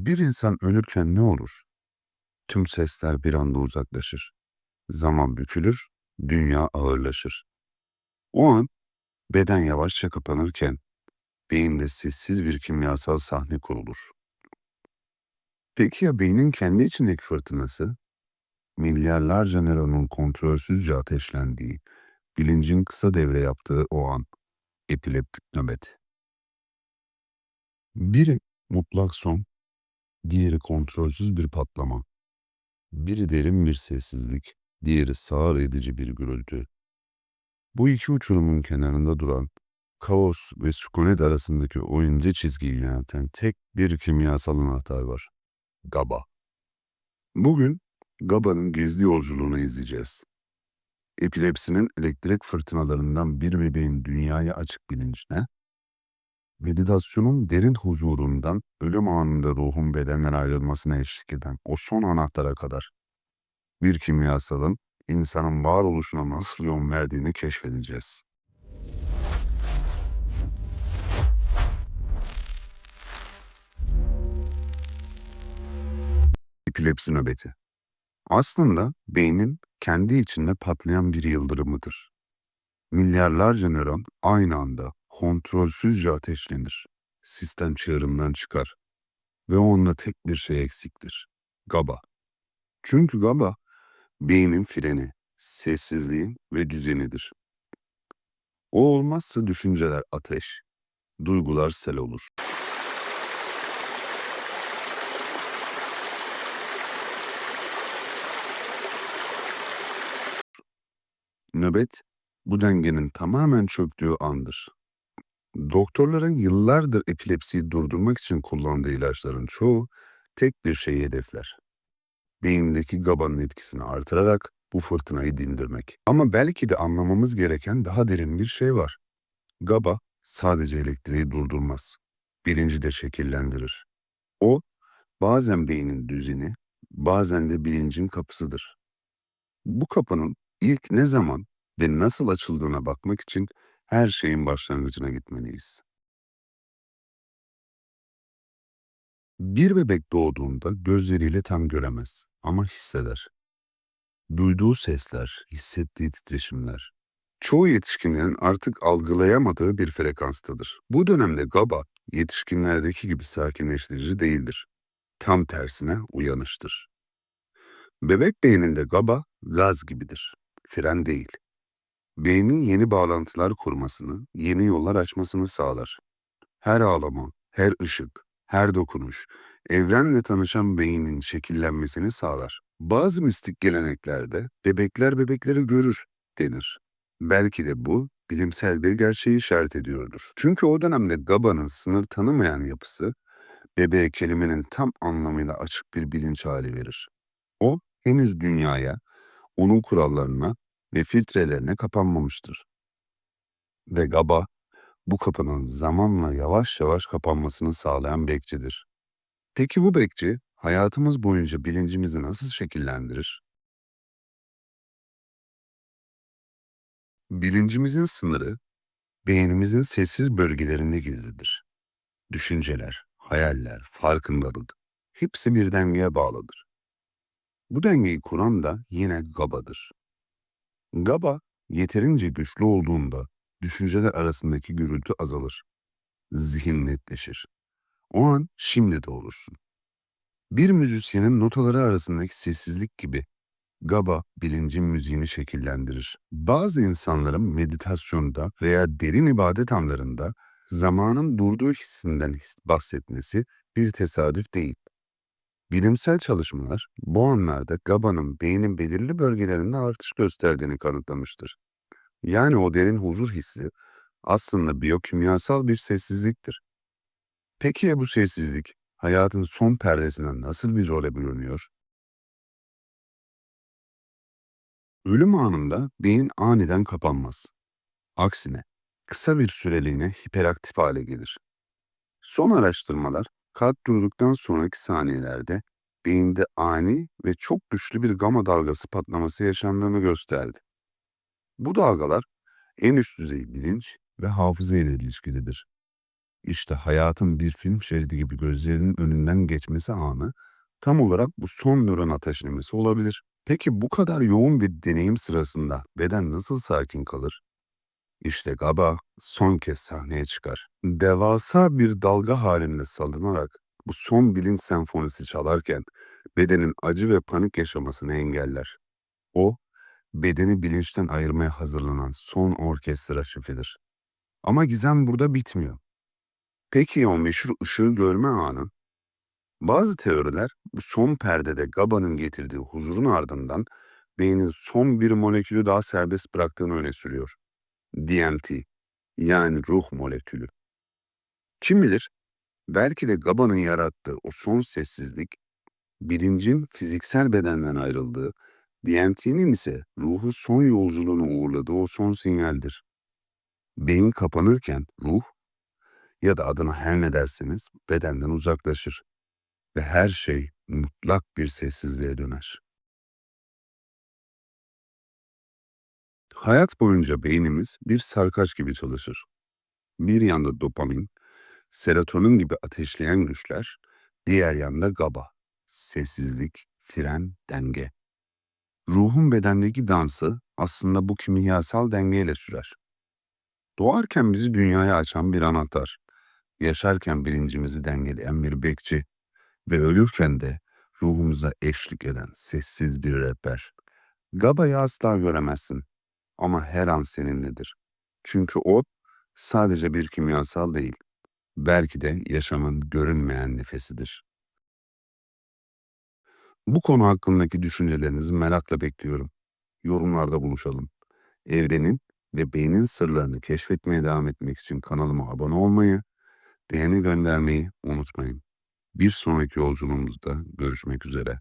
Bir insan ölürken ne olur? Tüm sesler bir anda uzaklaşır. Zaman bükülür, dünya ağırlaşır. O an beden yavaşça kapanırken beyinde sessiz bir kimyasal sahne kurulur. Peki ya beynin kendi içindeki fırtınası? Milyarlarca nöronun kontrolsüzce ateşlendiği, bilincin kısa devre yaptığı o an, epileptik nöbet. Biri mutlak son, diğeri kontrolsüz bir patlama. Biri derin bir sessizlik, diğeri sağır edici bir gürültü. Bu iki uçurumun kenarında duran, kaos ve sükunet arasındaki o ince çizgiyi yöneten tek bir kimyasal anahtar var. GABA. Bugün GABA'nın gizli yolculuğunu izleyeceğiz. Epilepsinin elektrik fırtınalarından bir bebeğin dünyaya açık bilincine, meditasyonun derin huzurundan ölüm anında ruhun bedenden ayrılmasına eşlik eden o son anahtara kadar bir kimyasalın insanın varoluşuna nasıl yön verdiğini keşfedeceğiz. Epilepsi nöbeti. Aslında beynin kendi içinde patlayan bir yıldırımıdır. Milyarlarca nöron aynı anda kontrolsüzce ateşlenir. Sistem çığırından çıkar ve onunla tek bir şey eksiktir. GABA. Çünkü GABA beynin freni, sessizliğin ve düzenidir. O olmazsa düşünceler ateş, duygular sel olur. Nöbet bu dengenin tamamen çöktüğü andır. Doktorların yıllardır epilepsiyi durdurmak için kullandığı ilaçların çoğu tek bir şeyi hedefler. Beyindeki GABA'nın etkisini artırarak bu fırtınayı dindirmek. Ama belki de anlamamız gereken daha derin bir şey var. GABA sadece elektriği durdurmaz. Bilinci de şekillendirir. O bazen beynin düzeni, bazen de bilincin kapısıdır. Bu kapının ilk ne zaman ve nasıl açıldığına bakmak için her şeyin başlangıcına gitmeliyiz. Bir bebek doğduğunda gözleriyle tam göremez ama hisseder. Duyduğu sesler, hissettiği titreşimler. Çoğu yetişkinlerin artık algılayamadığı bir frekanstadır. Bu dönemde GABA yetişkinlerdeki gibi sakinleştirici değildir. Tam tersine uyanıştır. Bebek beyninde GABA gaz gibidir. Fren değil. Beynin yeni bağlantılar kurmasını, yeni yollar açmasını sağlar. Her ağlama, her ışık, her dokunuş, evrenle tanışan beynin şekillenmesini sağlar. Bazı mistik geleneklerde bebekler bebekleri görür denir. Belki de bu bilimsel bir gerçeği işaret ediyordur. Çünkü o dönemde GABA'nın sınır tanımayan yapısı bebeğe kelimenin tam anlamıyla açık bir bilinç hali verir. O henüz dünyaya, onun kurallarına ve filtrelerine kapanmamıştır. Ve GABA bu kapının zamanla yavaş yavaş kapanmasını sağlayan bekçidir. Peki bu bekçi hayatımız boyunca bilincimizi nasıl şekillendirir? Bilincimizin sınırı beynimizin sessiz bölgelerinde gizlidir. Düşünceler, hayaller, farkındalık hepsi bir dengeye bağlıdır. Bu dengeyi kuran da yine GABA'dır. GABA yeterince güçlü olduğunda düşünceler arasındaki gürültü azalır. Zihin netleşir. O an şimdi de olursun. Bir müzisyenin notaları arasındaki sessizlik gibi GABA bilincin müziğini şekillendirir. Bazı insanların meditasyonda veya derin ibadet anlarında zamanın durduğu hissinden bahsetmesi bir tesadüf değil. Bilimsel çalışmalar bu anlarda GABA'nın beynin belirli bölgelerinde artış gösterdiğini kanıtlamıştır. Yani o derin huzur hissi aslında biyokimyasal bir sessizliktir. Peki ya bu sessizlik hayatın son perdesine nasıl bir role bürünüyor? Ölüm anında beyin aniden kapanmaz. Aksine kısa bir süreliğine hiperaktif hale gelir. Son araştırmalar kalp durduktan sonraki saniyelerde beyinde ani ve çok güçlü bir gama dalgası patlaması yaşandığını gösterdi. Bu dalgalar en üst düzey bilinç ve hafıza ile ilişkilidir. İşte hayatın bir film şeridi gibi gözlerinin önünden geçmesi anı tam olarak bu son nöron ateşlemesi olabilir. Peki bu kadar yoğun bir deneyim sırasında beden nasıl sakin kalır? İşte GABA son kez sahneye çıkar. Devasa bir dalga halinde salınarak bu son bilinç senfonisi çalarken bedenin acı ve panik yaşamasını engeller. O, bedeni bilinçten ayırmaya hazırlanan son orkestra şefidir. Ama gizem burada bitmiyor. Peki o meşhur ışığı görme anı? Bazı teoriler bu son perdede GABA'nın getirdiği huzurun ardından beynin son bir molekülü daha serbest bıraktığını öne sürüyor. DMT, yani ruh molekülü. Kim bilir, belki de GABA'nın yarattığı o son sessizlik, bilincin fiziksel bedenden ayrıldığı, DMT'nin ise ruhu son yolculuğunu uğurladığı o son sinyaldir. Beyin kapanırken ruh, ya da adına her ne derseniz, bedenden uzaklaşır ve her şey mutlak bir sessizliğe döner. Hayat boyunca beynimiz bir sarkaç gibi çalışır. Bir yanda dopamin, serotonin gibi ateşleyen güçler, diğer yanda GABA, sessizlik, fren, denge. Ruhun bedendeki dansı aslında bu kimyasal dengeyle sürer. Doğarken bizi dünyaya açan bir anahtar, yaşarken bilincimizi dengeleyen bir bekçi ve ölürken de ruhumuza eşlik eden sessiz bir rehber. GABA'yı asla göremezsin ama her an seninledir. Çünkü o sadece bir kimyasal değil, belki de yaşamın görünmeyen nefesidir. Bu konu hakkındaki düşüncelerinizi merakla bekliyorum. Yorumlarda buluşalım. Evrenin ve beynin sırlarını keşfetmeye devam etmek için kanalıma abone olmayı, beğeni göndermeyi unutmayın. Bir sonraki yolculuğumuzda görüşmek üzere.